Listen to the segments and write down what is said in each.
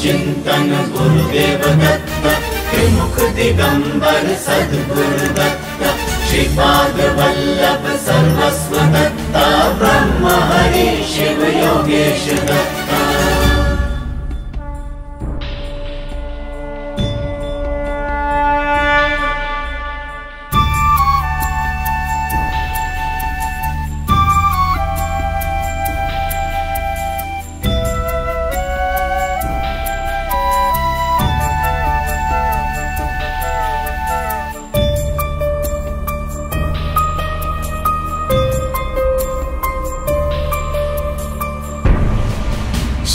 चिंतन गुरुदेव दत्त त्रिमुख दिगंबर सद्गुरु दत्त श्रीपाद वल्लभ सर्वस्व दत्ता ब्रह्म हरि शिव योगेश दत्ता।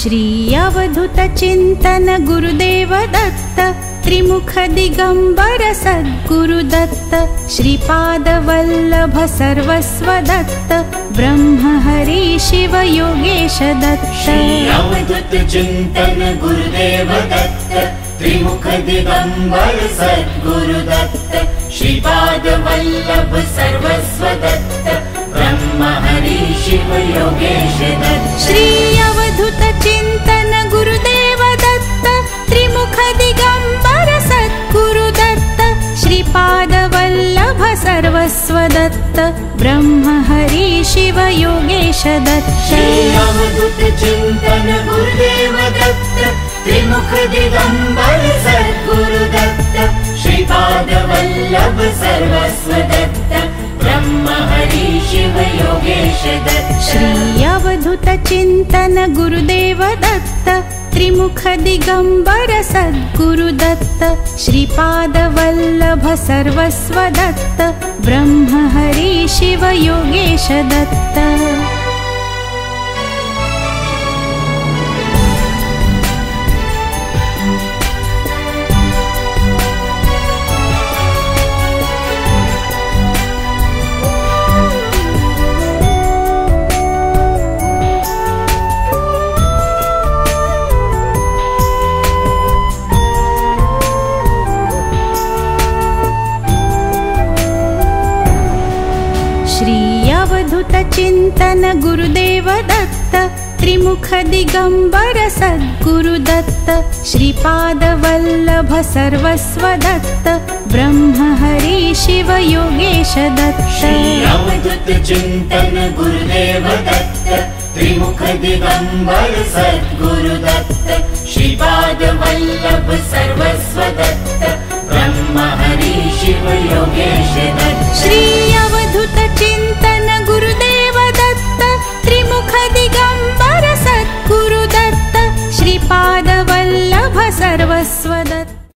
श्री अवधूत चिंतन गुरुदेव दत्त त्रिमुख दिगंबर सद्गुरु दत्त श्रीपाद वल्लभ सर्वस्व दत्त ब्रह्म हरि शिव योगेश दत्त। श्री अवधूत चिंतन गुरुदेव दत्त त्रिमुख दिगंबर सद्गुरु दत्त श्रीपाद वल्लभ सर्वस्व दत्त ब्रह्म हरि शिव योगेश दत्त। श्री अवधूत चिंतन गुरुदेव दत्त त्रिमुख दिगंबर सद्गुरु दत्त श्रीपाद वल्लभ सर्वस्व दत्त ब्रह्म हरि शिव योगेश दत्त। श्री अवधूत चिंतन गुरुदेव दत्त त्रिमुख दिगंबर सद्गुरु दत्त श्रीपाद वल्लभ सर्वस्व दत्त ब्रह्म हरि शिव योगेश दत्त। श्री अवधूत चिंतन गुरुदेव दत्त त्रिमुख दिगंबर सद्गुरु दत्त श्रीपाद वल्लभ सर्वस्व दत्त ब्रह्म हरि शिव योगेश दत्त। श्री अवधूत चिंतन गुरुदेव दत्त त्रिमुख दिगंबर सद्गुरु दत्त श्रीपाद वल्लभ सर्वस्व दत्त ब्रह्म हरि शिव योगेश दत्त। श्री अवधूत चिंतन गुरुदेव दत्त त्रिमुख दिगंबर सद्गुरु दत्त श्रीपाद वल्लभ सर्वस्व दत्त ब्रह्म हरि शिव योगेश दत्त। श्री अवधूत चिंतन गुरुदेव दत्त त्रिमुख दिगंबर सद्गुरु दत्त श्रीपाद